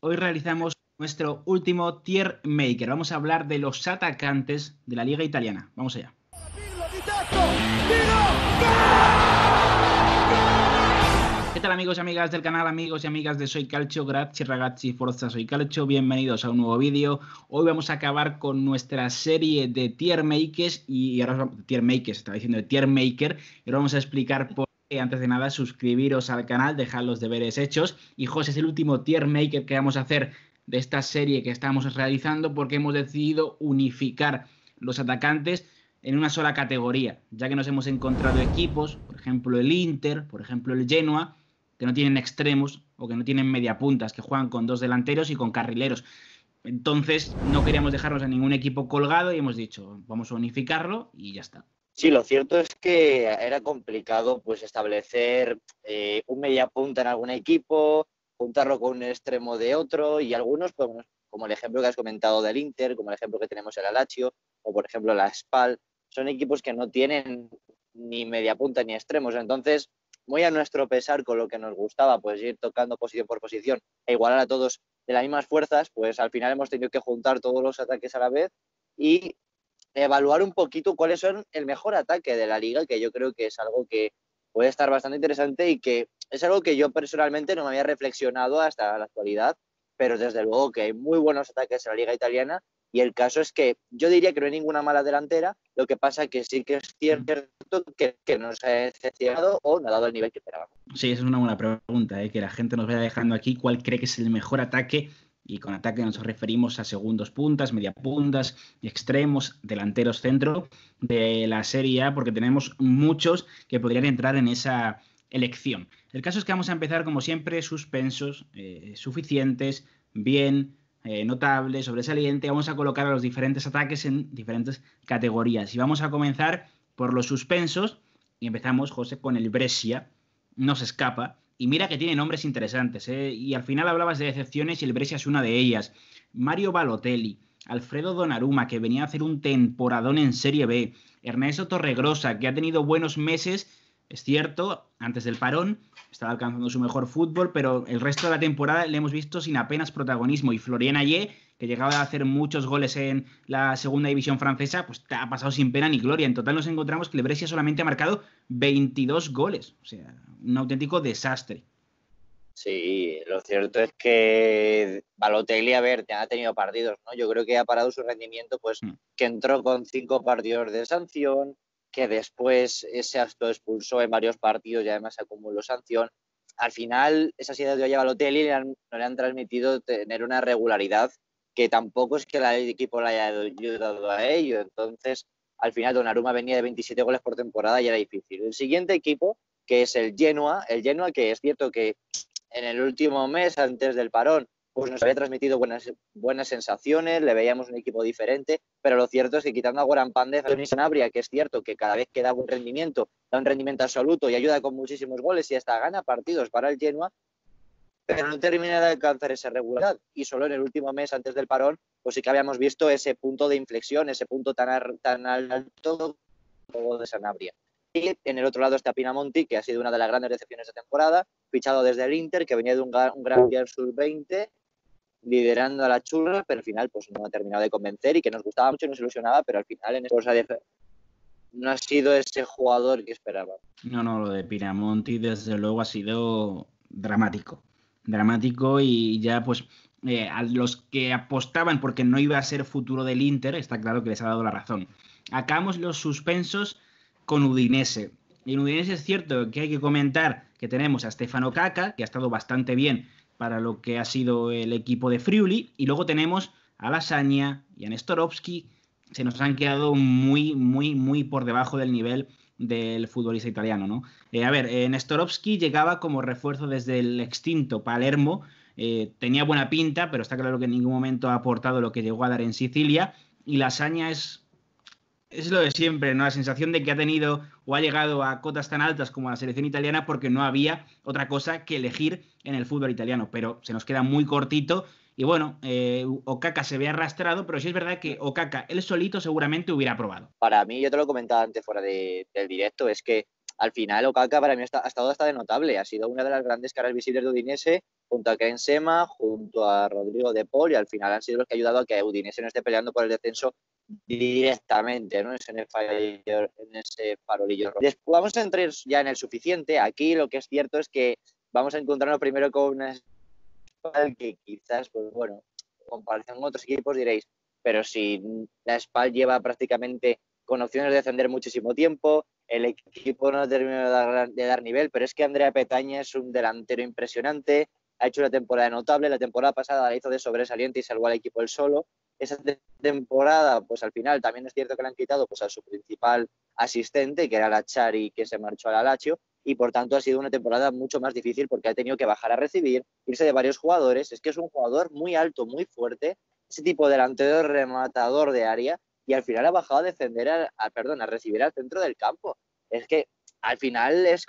Hoy realizamos nuestro último tier maker. Vamos a hablar de los atacantes de la Liga Italiana. Vamos allá. ¿Qué tal, amigos y amigas del canal, amigos y amigas de Soy Calcio? Grazie ragazzi, forza Soy Calcio. Bienvenidos a un nuevo vídeo. Hoy vamos a acabar con nuestra serie de tier makers y ahora tier makers, estaba diciendo de tier maker. Y ahora vamos a explicar por qué. Antes de nada, suscribiros al canal, dejad los deberes hechos. Y José, es el último tier maker que vamos a hacer de esta serie que estamos realizando porque hemos decidido unificar los atacantes en una sola categoría, ya que nos hemos encontrado equipos, por ejemplo el Inter, por ejemplo el Genoa, que no tienen extremos o que no tienen mediapuntas, que juegan con dos delanteros y con carrileros. Entonces no queríamos dejarnos a ningún equipo colgado y hemos dicho, vamos a unificarlo y ya está. Sí, lo cierto es que era complicado pues establecer un mediapunta en algún equipo, juntarlo con un extremo de otro y algunos, pues, como el ejemplo que has comentado del Inter, como el ejemplo que tenemos el Lazio o por ejemplo la Spal, son equipos que no tienen ni mediapunta ni extremos. Entonces, muy a nuestro pesar con lo que nos gustaba, pues ir tocando posición por posición e igualar a todos de las mismas fuerzas, pues al final hemos tenido que juntar todos los ataques a la vez y evaluar un poquito cuáles son el mejor ataque de la liga, que yo creo que es algo que puede estar bastante interesante y que es algo que yo personalmente no me había reflexionado hasta la actualidad, pero desde luego que hay muy buenos ataques en la liga italiana y el caso es que yo diría que no hay ninguna mala delantera, lo que pasa que sí que es cierto que nos ha decepcionado o no ha dado el nivel que esperábamos. Sí, esa es una buena pregunta, que la gente nos vaya dejando aquí cuál cree que es el mejor ataque. Y con ataque nos referimos a segundos puntas, media puntas, extremos, delanteros centro de la Serie A, porque tenemos muchos que podrían entrar en esa elección. El caso es que vamos a empezar, como siempre, suspensos, suficientes, bien, notable, sobresaliente. Vamos a colocar a los diferentes ataques en diferentes categorías. Y vamos a comenzar por los suspensos. Y empezamos, José, con el Brescia. No se escapa. Y mira que tiene nombres interesantes, ¿eh? Y al final hablabas de decepciones y el Brescia es una de ellas. Mario Balotelli, Alfredo Donnarumma, que venía a hacer un temporadón en Serie B. Ernesto Torregrosa, que ha tenido buenos meses, es cierto, antes del parón, estaba alcanzando su mejor fútbol, pero el resto de la temporada le hemos visto sin apenas protagonismo. Y Florian Ayé, que llegaba a hacer muchos goles en la segunda división francesa, pues ha pasado sin pena ni gloria. En total nos encontramos que el Brescia solamente ha marcado 22 goles. O sea, un auténtico desastre. Sí, lo cierto es que Balotelli, a ver, ha tenido partidos, ¿no? Yo creo que ha parado su rendimiento, pues que entró con 5 partidos de sanción, que después se expulsó en varios partidos y además acumuló sanción. Al final, esas ideas de hoy a Balotelli no le han transmitido tener una regularidad que tampoco es que el equipo le haya ayudado a ello. Entonces, al final, Donnarumma venía de 27 goles por temporada y era difícil. El siguiente equipo, que es el Genoa que es cierto que en el último mes, antes del parón, pues nos había transmitido buenas sensaciones, le veíamos un equipo diferente, pero lo cierto es que quitando a Goran Pandev y Sanabria, que es cierto que cada vez que da un rendimiento absoluto y ayuda con muchísimos goles y hasta gana partidos para el Genoa, pero no termina de alcanzar esa regularidad. Y solo en el último mes, antes del parón, pues sí que habíamos visto ese punto de inflexión, ese punto tan alto como de Sanabria. Y en el otro lado está Pinamonti, que ha sido una de las grandes decepciones de temporada, fichado desde el Inter, que venía de un gran Mundial Sub-20, liderando a la churra, pero al final pues no ha terminado de convencer y que nos gustaba mucho y nos ilusionaba, pero al final en cosa no ha sido ese jugador que esperaba. No, lo de Pinamonti desde luego ha sido dramático. Dramático y ya pues a los que apostaban porque no iba a ser futuro del Inter, está claro que les ha dado la razón. Acabamos los suspensos con Udinese. Y en Udinese es cierto que hay que comentar que tenemos a Stefano Caca, que ha estado bastante bien para lo que ha sido el equipo de Friuli, y luego tenemos a Lasagna y a Nestorovski. Se nos han quedado muy por debajo del nivel del futbolista italiano, ¿no? Nestorovski llegaba como refuerzo desde el extinto Palermo, tenía buena pinta, pero está claro que en ningún momento ha aportado lo que llegó a dar en Sicilia, y Lasagna es lo de siempre, ¿no? La sensación de que ha tenido o ha llegado a cotas tan altas como la selección italiana porque no había otra cosa que elegir en el fútbol italiano, pero se nos queda muy cortito. Y bueno, Okaka se ve arrastrado, pero sí es verdad que Okaka él solito seguramente hubiera probado. Para mí, yo te lo comentaba antes fuera del directo, es que al final Okaka para mí ha estado hasta de notable, ha sido una de las grandes caras visibles de Udinese, junto a Ken Sema, junto a Rodrigo de Paul, y al final han sido los que han ayudado a que Udinese no esté peleando por el descenso directamente, ¿no? En ese farolillo rojo. Después vamos a entrar ya en el suficiente. Aquí lo que es cierto es que vamos a encontrarnos primero con una Spal que quizás, pues bueno, en comparación con otros equipos diréis, pero si la Spal lleva prácticamente con opciones de descender muchísimo tiempo, el equipo no termina de dar nivel, pero es que Andrea Petaña es un delantero impresionante, ha hecho una temporada notable, la temporada pasada la hizo de sobresaliente y salvó al equipo él solo. Esa temporada, pues al final también es cierto que le han quitado pues a su principal asistente, que era la Chari, que se marchó al Lazio, y por tanto ha sido una temporada mucho más difícil porque ha tenido que bajar a recibir, irse de varios jugadores. Es que es un jugador muy alto, muy fuerte, ese tipo de delantero rematador de área, y al final ha bajado a defender, a recibir al centro del campo. Es que al final es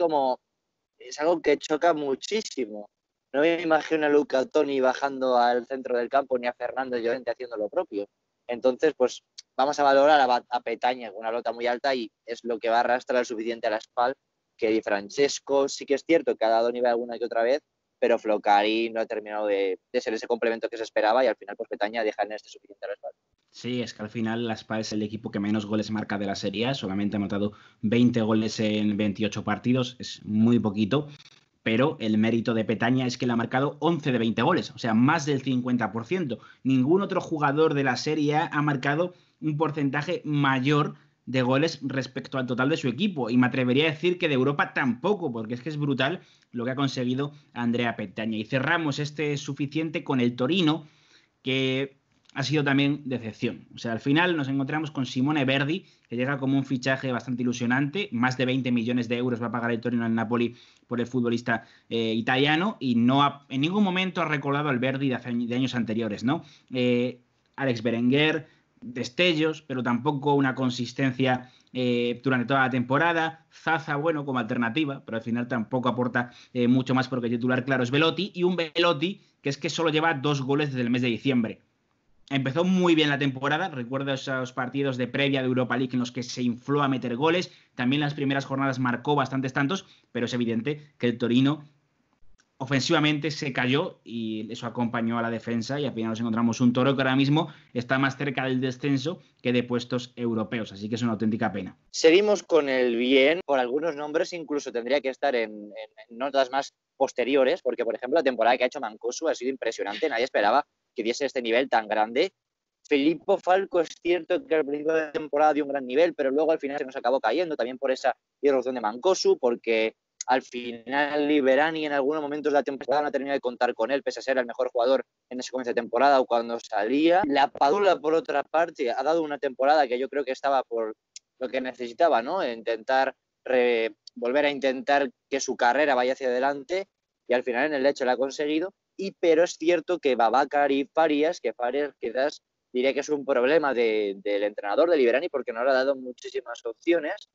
algo que choca muchísimo. No me imagino a Luca Toni bajando al centro del campo ni a Fernando Llorente haciendo lo propio. Entonces, pues vamos a valorar a Petaña con una nota muy alta y es lo que va a arrastrar suficiente a la Spal, que Di Francesco sí que es cierto que ha dado nivel alguna que otra vez, pero Flocari no ha terminado de ser ese complemento que se esperaba y al final pues Petaña deja en este suficiente a la Spal. Sí, es que al final la Spal es el equipo que menos goles marca de la Serie A, solamente ha anotado 20 goles en 28 partidos, es muy poquito, pero el mérito de Petaña es que le ha marcado 11 de 20 goles, o sea, más del 50%. Ningún otro jugador de la Serie A ha marcado un porcentaje mayor de goles respecto al total de su equipo, y me atrevería a decir que de Europa tampoco, porque es que es brutal lo que ha conseguido Andrea Petaña. Y cerramos este suficiente con el Torino, que ha sido también decepción. O sea, al final nos encontramos con Simone Verdi, que llega como un fichaje bastante ilusionante. Más de 20 millones de euros va a pagar el Torino al Napoli por el futbolista italiano, y en ningún momento ha recordado al Verdi de años anteriores, ¿no? Alex Berenguer, destellos, pero tampoco una consistencia durante toda la temporada. Zaza, bueno, como alternativa, pero al final tampoco aporta mucho más porque el titular, claro, es Belotti, y un Belotti que es que solo lleva 2 goles desde el mes de diciembre. Empezó muy bien la temporada, recuerdo esos partidos de previa de Europa League en los que se infló a meter goles, también las primeras jornadas marcó bastantes tantos, pero es evidente que el Torino ofensivamente se cayó y eso acompañó a la defensa, y al final nos encontramos un Toro que ahora mismo está más cerca del descenso que de puestos europeos, así que es una auténtica pena. Seguimos con el bien, por algunos nombres incluso tendría que estar en notas más posteriores, porque por ejemplo la temporada que ha hecho Mancosu ha sido impresionante, nadie esperaba que diese este nivel tan grande. Filippo Falco es cierto que al principio de temporada dio un gran nivel, pero luego al final se nos acabó cayendo, también por esa irrupción de Mancosu, porque al final Liberani en algunos momentos de la temporada no ha terminado de contar con él, pese a ser el mejor jugador en ese comienzo de temporada o cuando salía. La Padula, por otra parte, ha dado una temporada que yo creo que estaba por lo que necesitaba, ¿no? Volver a intentar que su carrera vaya hacia adelante, y al final en el hecho lo ha conseguido. Pero es cierto que Babacar y Farias quizás diría que es un problema del entrenador de Liberani porque no le ha dado muchísimas opciones,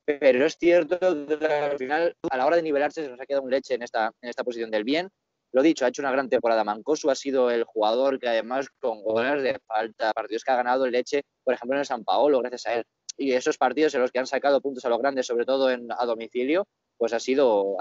pero es cierto que al final a la hora de nivelarse se nos ha quedado un leche en esta posición del bien. Lo dicho, ha hecho una gran temporada. Mancosu ha sido el jugador que además con goles de falta, partidos que ha ganado el leche, por ejemplo en el San Paolo, gracias a él. Y esos partidos en los que han sacado puntos a los grandes, sobre todo a domicilio, pues ha sido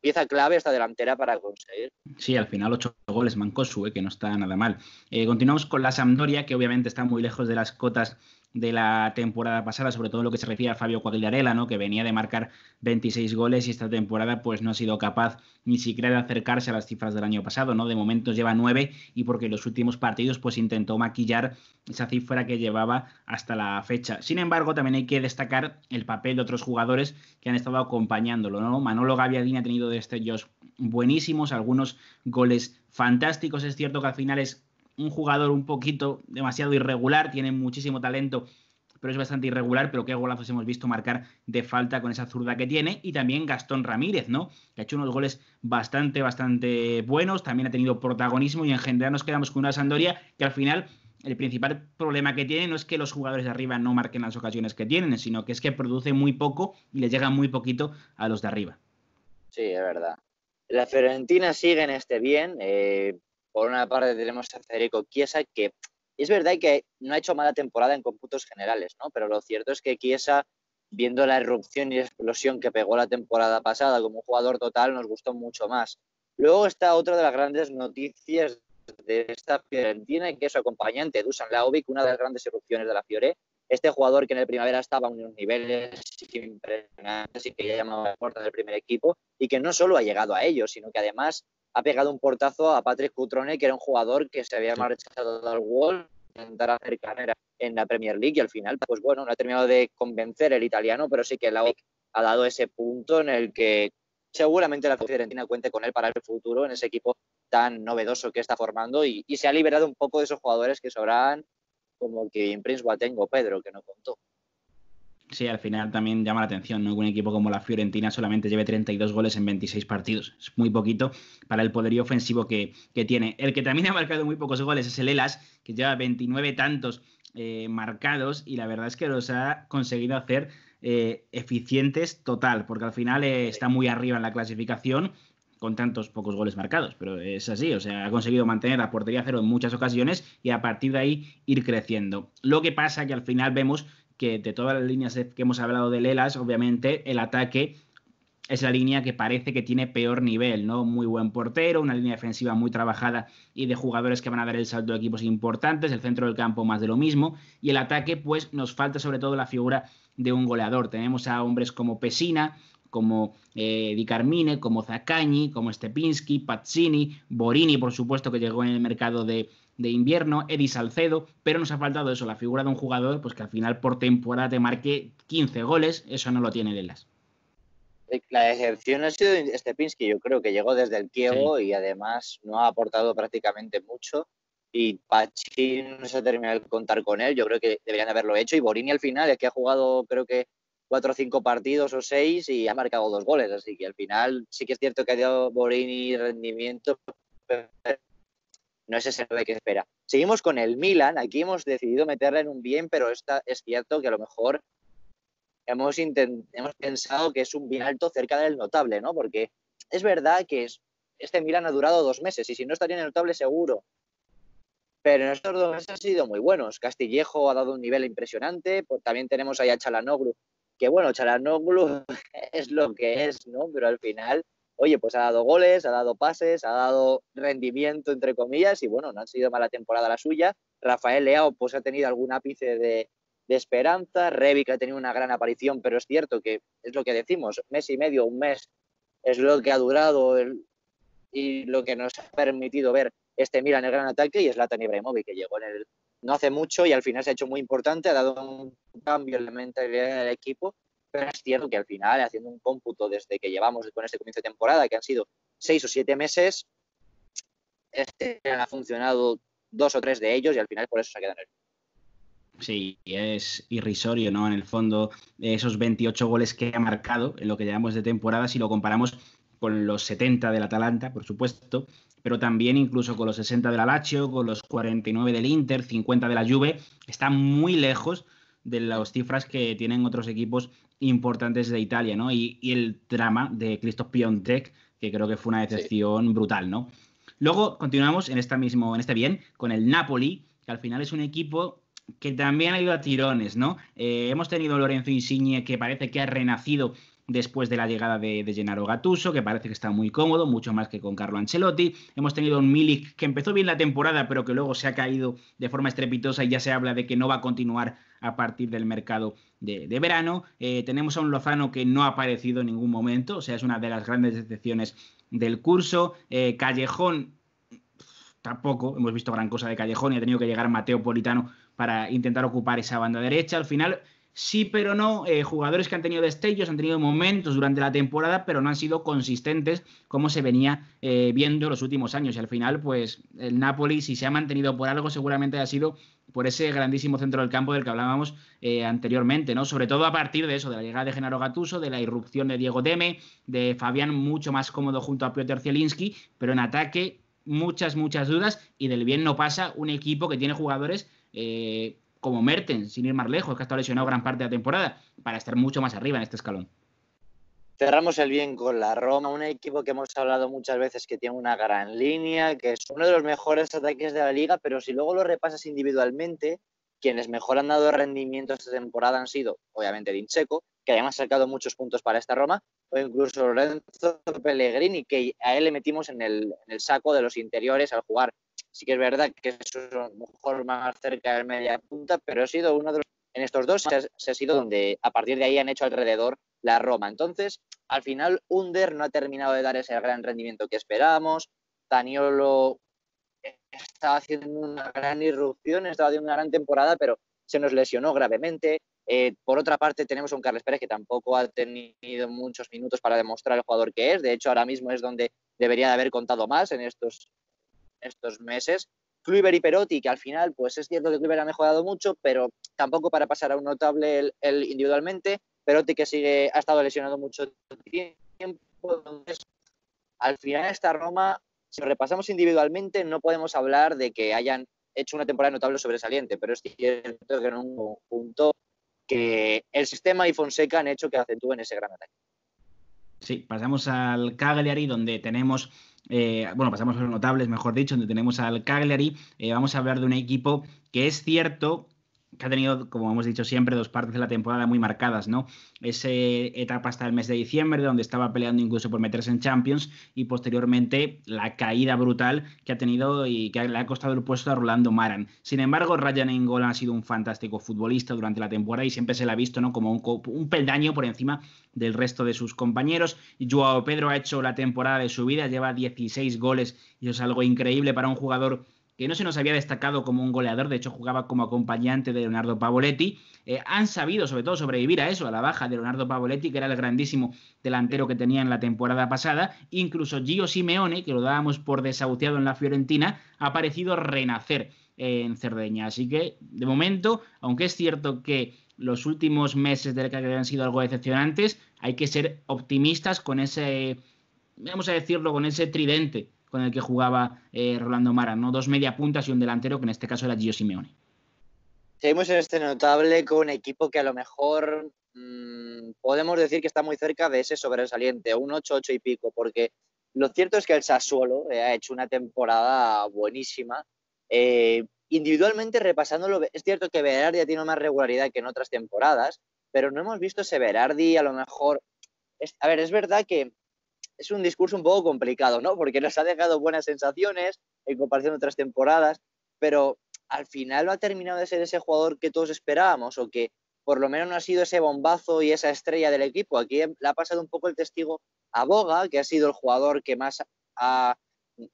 pieza clave esta delantera para conseguir. Sí, al final 8 goles Mancosu, que no está nada mal. Continuamos con la Sampdoria, que obviamente está muy lejos de las cotas de la temporada pasada, sobre todo en lo que se refiere a Fabio Quagliarella, ¿no? Que venía de marcar 26 goles y esta temporada pues no ha sido capaz ni siquiera de acercarse a las cifras del año pasado, ¿no? De momento lleva 9, y porque en los últimos partidos pues intentó maquillar esa cifra que llevaba hasta la fecha. Sin embargo, también hay que destacar el papel de otros jugadores que han estado acompañándolo, ¿no? Manolo Gaviadini ha tenido destellos buenísimos, algunos goles fantásticos. Es cierto que al final es un jugador un poquito demasiado irregular, tiene muchísimo talento, pero es bastante irregular. Pero qué golazos hemos visto marcar de falta con esa zurda que tiene. Y también Gastón Ramírez, ¿no? Que ha hecho unos goles bastante buenos, también ha tenido protagonismo, y en general nos quedamos con una Sampdoria que al final el principal problema que tiene no es que los jugadores de arriba no marquen las ocasiones que tienen, sino que es que produce muy poco y les llega muy poquito a los de arriba. Sí, es verdad. La Fiorentina sigue en este bien. Por una parte tenemos a Federico Chiesa, que es verdad que no ha hecho mala temporada en cómputos generales, ¿no? Pero lo cierto es que Chiesa viendo la erupción y explosión que pegó la temporada pasada como jugador total, nos gustó mucho más. Luego está otra de las grandes noticias de esta Fiorentina, y que es su acompañante, Dusan Vlahovic, una de las grandes erupciones de la Fiore. Este jugador que en el primavera estaba a unos niveles impresionantes y que ya llamaba a las puertas del primer equipo, y que no solo ha llegado a ellos, sino que además ha pegado un portazo a Patrick Cutrone, que era un jugador que se había marchado al Wolves, intentar hacer carrera en la Premier League, y al final, pues bueno, no ha terminado de convencer el italiano, pero sí que Vlahovic ha dado ese punto en el que seguramente la Fiorentina cuente con él para el futuro en ese equipo tan novedoso que está formando, y se ha liberado un poco de esos jugadores que sobraban, como que en Prince Boateng o Pedro, que no contó. Sí, al final también llama la atención, ¿no? Que un equipo como la Fiorentina solamente lleve 32 goles en 26 partidos. Es muy poquito para el poderío ofensivo que tiene. El que también ha marcado muy pocos goles es el Hellas, que lleva 29 tantos marcados, y la verdad es que los ha conseguido hacer eficientes total, porque al final está muy arriba en la clasificación con tantos pocos goles marcados, pero es así, o sea, ha conseguido mantener la portería cero en muchas ocasiones y a partir de ahí ir creciendo. Lo que pasa que al final vemos que de todas las líneas que hemos hablado de Lelas, obviamente el ataque es la línea que parece que tiene peor nivel, ¿no? Muy buen portero, una línea defensiva muy trabajada y de jugadores que van a dar el salto a equipos importantes, el centro del campo más de lo mismo, y el ataque, pues nos falta sobre todo la figura de un goleador. Tenemos a hombres como Pesina, como Di Carmine, como Zaccagni, como Stepinski, Pazzini, Borini, por supuesto, que llegó en el mercado de invierno, Eddie Salcedo, pero nos ha faltado eso, la figura de un jugador pues que al final por temporada te marque 15 goles, eso no lo tiene Lelas. La excepción ha sido Stepinski, yo creo que llegó desde el Kievo, Sí. y además no ha aportado prácticamente mucho, y Pachin no se ha terminado de contar con él, yo creo que deberían haberlo hecho, y Borini al final es que ha jugado creo que 4 o 5 partidos o 6 y ha marcado 2 goles, así que al final sí que es cierto que ha dado Borini rendimiento, pero no es ese 9 que espera. Seguimos con el Milan, aquí hemos decidido meterla en un bien, pero es cierto que a lo mejor hemos pensado que es un bien alto cerca del notable, ¿no? Porque es verdad que este Milan ha durado 2 meses, y si no estaría en el notable seguro. Pero en estos 2 meses han sido muy buenos. Castillejo ha dado un nivel impresionante, pues también tenemos ahí a Çalhanoğlu, que bueno, Çalhanoğlu es lo que es, ¿no? Pero al final, oye, pues ha dado goles, ha dado pases, ha dado rendimiento, entre comillas, y bueno, no ha sido mala temporada la suya. Rafael Leao pues ha tenido algún ápice de esperanza, Rebic ha tenido una gran aparición, pero es cierto que es lo que decimos, mes y medio, un mes, es lo que ha durado y lo que nos ha permitido ver este Milan en el gran ataque, y es Zlatan Ibrahimovic, que llegó no hace mucho y al final se ha hecho muy importante, ha dado un cambio en la mentalidad del equipo, pero es cierto que al final, haciendo un cómputo desde que llevamos con este comienzo de temporada, que han sido 6 o 7 meses, este ha funcionado 2 o 3 de ellos, y al final por eso se ha quedado en el... Sí, es irrisorio, ¿no? En el fondo, esos 28 goles que ha marcado en lo que llevamos de temporada, si lo comparamos con los 70 del Atalanta, por supuesto, pero también incluso con los 60 del Lazio, con los 49 del Inter, 50 de la Juve, está muy lejos de las cifras que tienen otros equipos importantes de Italia, ¿no? Y el drama de Christoph Piontek, que creo que fue una decepción brutal, ¿no? Luego continuamos en este bien con el Napoli, que al final es un equipo que también ha ido a tirones, ¿no? Hemos tenido Lorenzo Insigne, que parece que ha renacido después de la llegada de Gennaro Gattuso, que parece que está muy cómodo, mucho más que con Carlo Ancelotti. Hemos tenido un Milik que empezó bien la temporada, pero que luego se ha caído de forma estrepitosa y ya se habla de que no va a continuar a partir del mercado de verano. Tenemos a un Lozano que no ha aparecido en ningún momento, o sea, es una de las grandes decepciones del curso. Callejón, tampoco hemos visto gran cosa de Callejón, y ha tenido que llegar Mateo Politano para intentar ocupar esa banda derecha. Al final, sí, pero no. Jugadores que han tenido destellos, han tenido momentos durante la temporada, pero no han sido consistentes como se venía viendo en los últimos años. Y al final, pues el Napoli, si se ha mantenido por algo, seguramente ha sido por ese grandísimo centro del campo del que hablábamos anteriormente, ¿no? Sobre todo a partir de eso, de la llegada de Gennaro Gattuso, de la irrupción de Diego Demme, de Fabián mucho más cómodo junto a Piotr Zielinski, pero en ataque muchas dudas, y del bien no pasa un equipo que tiene jugadores como Mertens, sin ir más lejos, que ha estado lesionado gran parte de la temporada, para estar mucho más arriba en este escalón. Cerramos el bien con la Roma, un equipo que hemos hablado muchas veces que tiene una gran línea, que es uno de los mejores ataques de la liga, pero si luego lo repasas individualmente, quienes mejor han dado rendimiento esta temporada han sido, obviamente, Dincheco, que además ha sacado muchos puntos para esta Roma, o incluso Lorenzo Pellegrini, que a él le metimos en el saco de los interiores al jugar. Sí que es verdad que es a lo mejor más cerca del media punta, pero ha sido uno de los... En estos dos se ha sido donde a partir de ahí han hecho alrededor la Roma. Entonces, al final, Under no ha terminado de dar ese gran rendimiento que esperábamos. Zaniolo estaba haciendo una gran irrupción, estaba haciendo una gran temporada, pero se nos lesionó gravemente. Por otra parte, tenemos a un Carles Pérez que tampoco ha tenido muchos minutos para demostrar el jugador que es. De hecho, ahora mismo es donde debería de haber contado más en estos meses. Kluivert y Perotti, que al final, pues es cierto que Kluivert ha mejorado mucho, pero tampoco para pasar a un notable él individualmente. Perotti que ha estado lesionado mucho tiempo. Entonces, al final esta Roma, si lo repasamos individualmente, no podemos hablar de que hayan hecho una temporada notable sobresaliente, pero es cierto que en un conjunto que el sistema y Fonseca han hecho que acentúen ese gran ataque. Sí, pasamos al Cagliari, donde tenemos, pasamos a los notables, mejor dicho, donde tenemos al Cagliari. Vamos a hablar de un equipo que es cierto que ha tenido, como hemos dicho siempre, dos partes de la temporada muy marcadas, ¿no? Esa etapa hasta el mes de diciembre, donde estaba peleando incluso por meterse en Champions, y posteriormente la caída brutal que ha tenido y que le ha costado el puesto a Rolando Maran. Sin embargo, Ryan Nainggolan ha sido un fantástico futbolista durante la temporada y siempre se le ha visto, ¿no?, como un peldaño por encima del resto de sus compañeros. Joao Pedro ha hecho la temporada de su vida, lleva 16 goles y eso es algo increíble para un jugador que no se nos había destacado como un goleador, de hecho jugaba como acompañante de Leonardo Pavoletti. Han sabido sobre todo sobrevivir a eso, a la baja de Leonardo Pavoletti, que era el grandísimo delantero que tenía en la temporada pasada. Incluso Gio Simeone, que lo dábamos por desahuciado en la Fiorentina, ha parecido renacer en Cerdeña. Así que, de momento, aunque es cierto que los últimos meses del que han sido algo decepcionantes, hay que ser optimistas con ese, vamos a decirlo, con ese tridente con el que jugaba Rolando Maran, ¿no? Dos mediapuntas y un delantero, que en este caso era Gio Simeone. Seguimos en este notable con un equipo que a lo mejor podemos decir que está muy cerca de ese sobresaliente, un 8 y pico, porque lo cierto es que el Sassuolo ha hecho una temporada buenísima. Individualmente repasándolo, es cierto que Berardi ha tenido más regularidad que en otras temporadas, pero no hemos visto ese Berardi a lo mejor... es verdad que es un discurso un poco complicado, ¿no? Porque nos ha dejado buenas sensaciones en comparación a otras temporadas, pero al final no ha terminado de ser ese jugador que todos esperábamos, o que por lo menos no ha sido ese bombazo y esa estrella del equipo. Aquí le ha pasado un poco el testigo a Boga, que ha sido el jugador que más ha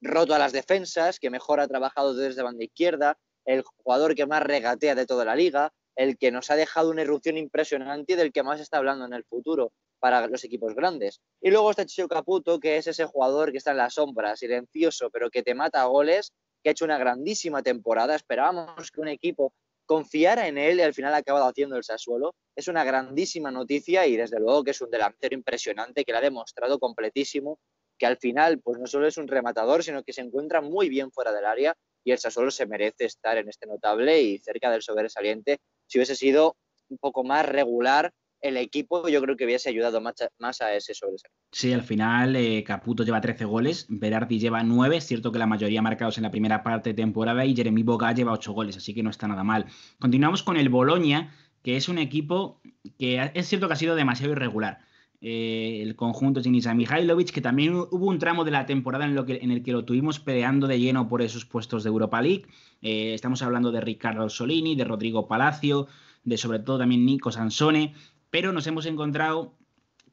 roto a las defensas, que mejor ha trabajado desde banda izquierda, el jugador que más regatea de toda la liga, el que nos ha dejado una irrupción impresionante y del que más está hablando en el futuro para los equipos grandes. Y luego está Chicho Caputo, que es ese jugador que está en la sombra, silencioso, pero que te mata a goles, que ha hecho una grandísima temporada. Esperábamos que un equipo confiara en él y al final ha acabado haciendo el Sassuolo. Es una grandísima noticia y desde luego que es un delantero impresionante que le ha demostrado completísimo, que al final pues no solo es un rematador, sino que se encuentra muy bien fuera del área, y el Sassuolo se merece estar en este notable y cerca del sobresaliente. Si hubiese sido un poco más regular el equipo, yo creo que hubiese ayudado más a ese sobresaliente. Sí, al final Caputo lleva 13 goles, Berardi lleva 9, es cierto que la mayoría marcados en la primera parte de temporada, y Jeremy Boga lleva 8 goles, así que no está nada mal. Continuamos con el Bologna, que es un equipo que es cierto que ha sido demasiado irregular. El conjunto sin Isa Mihailovic, que también hubo un tramo de la temporada en el que lo tuvimos peleando de lleno por esos puestos de Europa League. Estamos hablando de Riccardo Solini, de Rodrigo Palacio, de sobre todo también Nico Sansone, pero nos hemos encontrado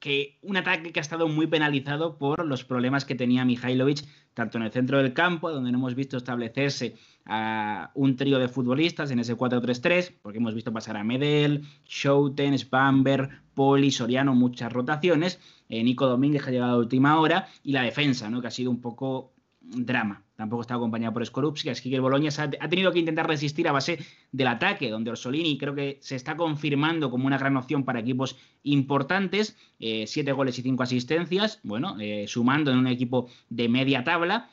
que un ataque que ha estado muy penalizado por los problemas que tenía Mihailovic, tanto en el centro del campo, donde no hemos visto establecerse a un trío de futbolistas en ese 4-3-3, porque hemos visto pasar a Medel, Schouten, Spamber, Poli, Soriano, muchas rotaciones, Nico Domínguez ha llegado a última hora, y la defensa, ¿no?, que ha sido un poco drama. Tampoco está acompañado por Skorupski, así que el Bologna ha tenido que intentar resistir a base del ataque, donde Orsolini creo que se está confirmando como una gran opción para equipos importantes. 7 goles y 5 asistencias, bueno, sumando en un equipo de media tabla.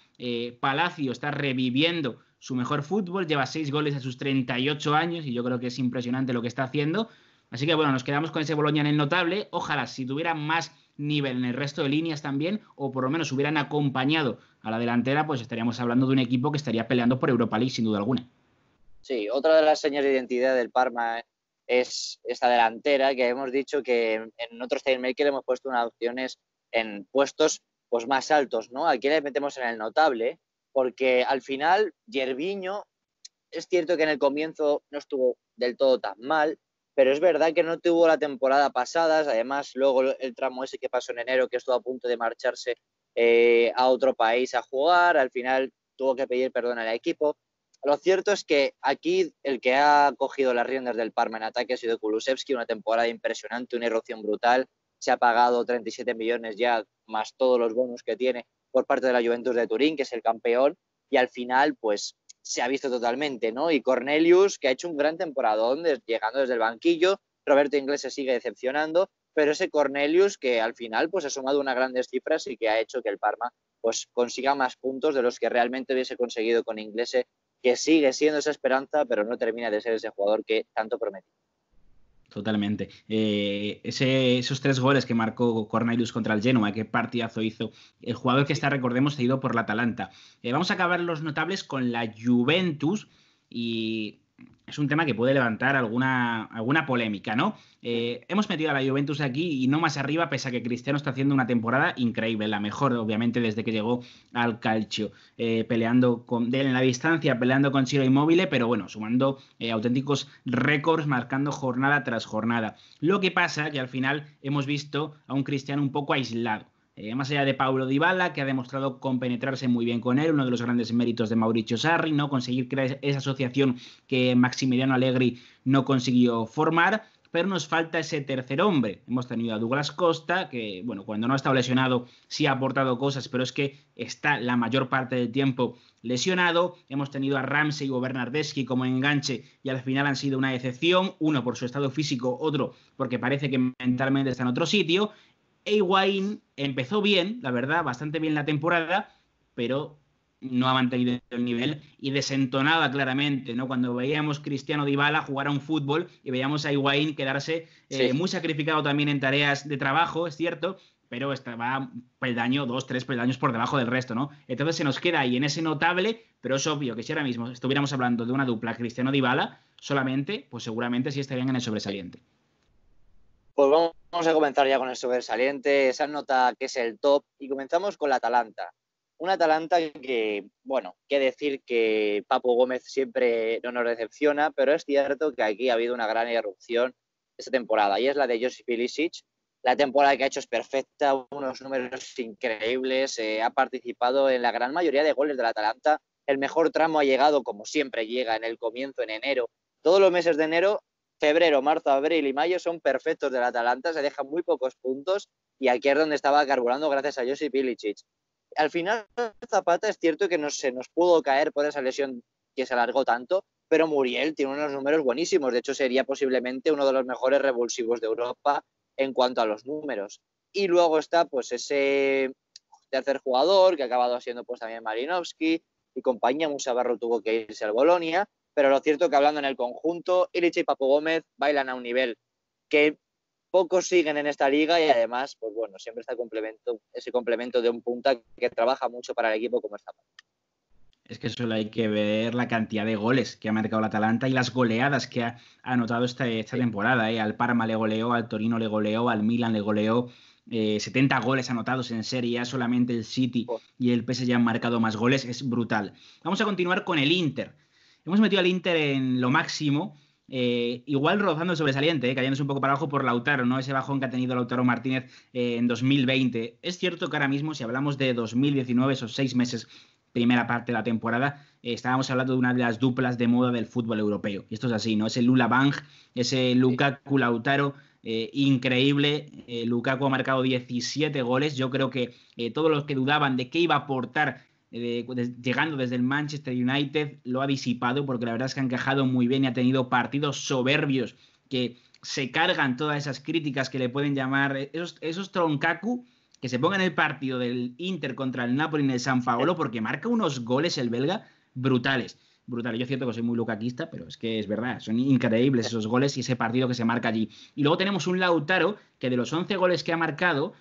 Palacio está reviviendo su mejor fútbol, lleva 6 goles a sus 38 años y yo creo que es impresionante lo que está haciendo. Así que bueno, nos quedamos con ese Bologna en el notable. Ojalá si tuviera más nivel en el resto de líneas también, o por lo menos hubieran acompañado a la delantera, pues estaríamos hablando de un equipo que estaría peleando por Europa League sin duda alguna. Sí, otra de las señas de identidad del Parma es esta delantera, que hemos dicho que en otros TimeMaker hemos puesto unas opciones en puestos pues más altos, ¿no? Aquí le metemos en el notable, porque al final Gervinho es cierto que en el comienzo no estuvo del todo tan mal, pero es verdad que no tuvo la temporada pasada, además luego el tramo ese que pasó en enero, que estuvo a punto de marcharse a otro país a jugar, al final tuvo que pedir perdón al equipo. Lo cierto es que aquí el que ha cogido las riendas del Parma en ataque ha sido Kulusevski, una temporada impresionante, una irrupción brutal, se ha pagado 37 millones ya, más todos los bonos que tiene por parte de la Juventus de Turín, que es el campeón, y al final pues se ha visto totalmente, ¿no? Y Cornelius, que ha hecho un gran temporadón llegando desde el banquillo, Roberto Inglés se sigue decepcionando, pero ese Cornelius que al final pues ha sumado unas grandes cifras y que ha hecho que el Parma pues consiga más puntos de los que realmente hubiese conseguido con Inglés, que sigue siendo esa esperanza, pero no termina de ser ese jugador que tanto promete. Totalmente. Esos 3 goles que marcó Cornelius contra el Genoa, qué partidazo hizo el jugador que está, recordemos, cedido por la Atalanta. Vamos a acabar los notables con la Juventus y es un tema que puede levantar alguna polémica, ¿no? Hemos metido a la Juventus aquí y no más arriba, pese a que Cristiano está haciendo una temporada increíble, la mejor, obviamente, desde que llegó al Calcio, peleando en la distancia, peleando con Ciro Immobile, pero bueno, sumando auténticos récords, marcando jornada tras jornada. Lo que pasa que al final hemos visto a un Cristiano un poco aislado. Más allá de Paulo Dybala, que ha demostrado compenetrarse muy bien con él, uno de los grandes méritos de Mauricio Sarri, ¿no? Conseguir crear esa asociación que Maximiliano Allegri no consiguió formar, pero nos falta ese tercer hombre. Hemos tenido a Douglas Costa, que, bueno, cuando no ha estado lesionado sí ha aportado cosas, pero es que está la mayor parte del tiempo lesionado. Hemos tenido a Ramsey o Bernardeschi como enganche y al final han sido una decepción, uno por su estado físico, otro porque parece que mentalmente está en otro sitio. Higuaín empezó bien, la verdad, bastante bien la temporada, pero no ha mantenido el nivel y desentonaba claramente, ¿no? Cuando veíamos Cristiano Dybala jugar a un fútbol y veíamos a Higuaín quedarse muy sacrificado también en tareas de trabajo, es cierto, pero estaba peldaño, 2, 3 peldaños por debajo del resto, ¿no? Entonces se nos queda ahí en ese notable, pero es obvio que si ahora mismo estuviéramos hablando de una dupla Cristiano Dybala solamente, pues seguramente sí estarían en el sobresaliente. Pues vamos a comenzar ya con el sobresaliente, esa nota que es el top, y comenzamos con la Atalanta. Una Atalanta que, bueno, qué decir que Papu Gómez siempre no nos decepciona, pero es cierto que aquí ha habido una gran erupción esta temporada, y es la de Josip Ilicic. La temporada que ha hecho es perfecta, unos números increíbles, ha participado en la gran mayoría de goles de la Atalanta. El mejor tramo ha llegado, como siempre llega, en el comienzo, en enero. Todos los meses de enero, febrero, marzo, abril y mayo son perfectos del Atalanta, se dejan muy pocos puntos y aquí es donde estaba carburando gracias a Josip Ilicic. Al final Zapata es cierto que se nos pudo caer por esa lesión que se alargó tanto, pero Muriel tiene unos números buenísimos, de hecho sería posiblemente uno de los mejores revulsivos de Europa en cuanto a los números. Y luego está pues ese tercer jugador que ha acabado siendo pues también Marinovski y compañía. Musa Barro tuvo que irse al Bolonia, pero lo cierto que hablando en el conjunto, Illich y Papu Gómez bailan a un nivel que pocos siguen en esta liga y además, pues bueno, siempre está ese complemento de un punta que trabaja mucho para el equipo como esta. Es que solo hay que ver la cantidad de goles que ha marcado el Atalanta y las goleadas que ha anotado esta temporada. Al Parma le goleó, al Torino le goleó, al Milan le goleó. 70 goles anotados en Serie A, solamente el City y el PSG han marcado más goles, es brutal. Vamos a continuar con el Inter. Hemos metido al Inter en lo máximo, igual rozando el sobresaliente, cayéndose un poco para abajo por Lautaro, ¿no? Ese bajón que ha tenido Lautaro Martínez en 2020. Es cierto que ahora mismo, si hablamos de 2019, esos 6 meses, primera parte de la temporada, estábamos hablando de una de las duplas de moda del fútbol europeo. Y esto es así, ¿no? Ese Lula Bang, ese Lukaku Lautaro, increíble. Lukaku ha marcado 17 goles. Yo creo que todos los que dudaban de qué iba a aportar llegando desde el Manchester United lo ha disipado, porque la verdad es que ha encajado muy bien y ha tenido partidos soberbios que se cargan todas esas críticas que le pueden llamar esos troncacu, que se ponga en el partido del Inter contra el Napoli en el San Paolo, porque marca unos goles el belga brutales. Brutales. Yo es cierto que soy muy lucaquista, pero es que es verdad, son increíbles esos goles y ese partido que se marca allí. Y luego tenemos un Lautaro que de los 11 goles que ha marcado,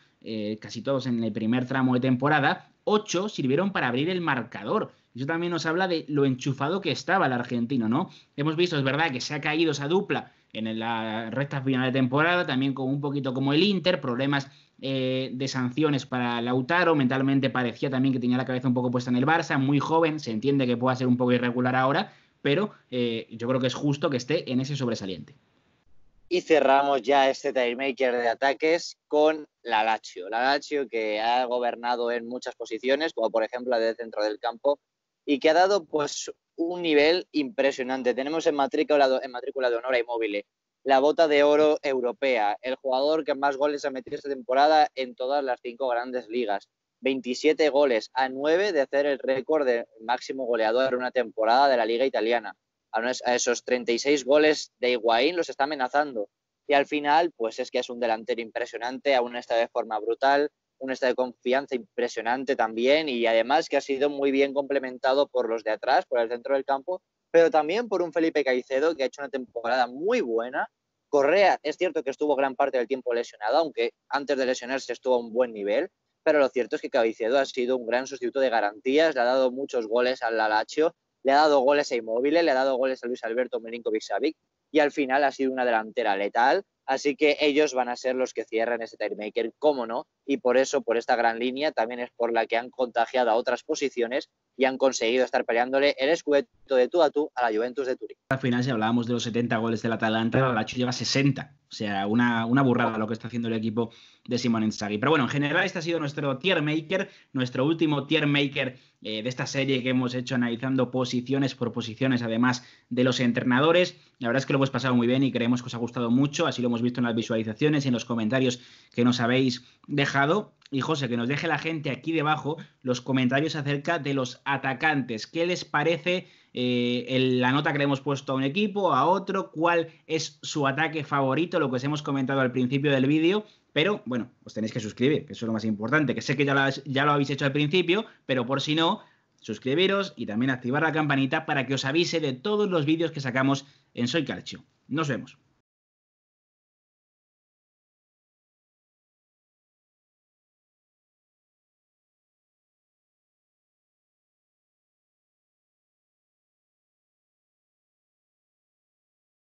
casi todos en el primer tramo de temporada, 8 sirvieron para abrir el marcador. Eso también nos habla de lo enchufado que estaba el argentino, ¿no? Hemos visto, es verdad, que se ha caído esa dupla en la recta final de temporada, también con un poquito como el Inter, problemas de sanciones para Lautaro, mentalmente parecía también que tenía la cabeza un poco puesta en el Barça, muy joven, se entiende que pueda ser un poco irregular ahora, pero yo creo que es justo que esté en ese sobresaliente. Y cerramos ya este timemaker de ataques con la Lazio que ha gobernado en muchas posiciones, como por ejemplo la de centro del campo, y que ha dado pues un nivel impresionante. Tenemos en matrícula de honor a Immobile, la bota de oro europea, el jugador que más goles ha metido esta temporada en todas las 5 grandes ligas. 27 goles, a 9 de hacer el récord de máximo goleador en una temporada de la Liga Italiana. A esos 36 goles de Higuaín los está amenazando. Y al final, pues es que es un delantero impresionante, aún está de forma brutal, un estado de confianza impresionante también, y además que ha sido muy bien complementado por los de atrás, por el centro del campo, pero también por un Felipe Caicedo que ha hecho una temporada muy buena. Correa, es cierto que estuvo gran parte del tiempo lesionado, aunque antes de lesionarse estuvo a un buen nivel, pero lo cierto es que Caicedo ha sido un gran sustituto de garantías, le ha dado muchos goles al Lazio, le ha dado goles a Immobile, le ha dado goles a Luis Alberto Milinkovic-Savic, y al final ha sido una delantera letal, así que ellos van a ser los que cierren ese timemaker, cómo no, y por eso, por esta gran línea, también es por la que han contagiado a otras posiciones y han conseguido estar peleándole el Scudetto de tú a tú a la Juventus de Turín. Al final, si hablábamos de los 70 goles del Atalanta, la Lazio lleva 60. O sea, una burrada lo que está haciendo el equipo de Simone Inzaghi. Pero bueno, en general este ha sido nuestro tier maker, nuestro último tier maker de esta serie que hemos hecho analizando posiciones por posiciones, además de los entrenadores. La verdad es que lo hemos pasado muy bien y creemos que os ha gustado mucho. Así lo hemos visto en las visualizaciones y en los comentarios que nos habéis dejado. Y José, que nos deje la gente aquí debajo los comentarios acerca de los atacantes. ¿Qué les parece la nota que le hemos puesto a un equipo, a otro? ¿Cuál es su ataque favorito? Lo que os hemos comentado al principio del vídeo. Pero bueno, os tenéis que suscribir, que eso es lo más importante. Que sé que ya lo habéis hecho al principio, pero por si no, suscribiros y también activar la campanita para que os avise de todos los vídeos que sacamos en Soy Calcio. Nos vemos.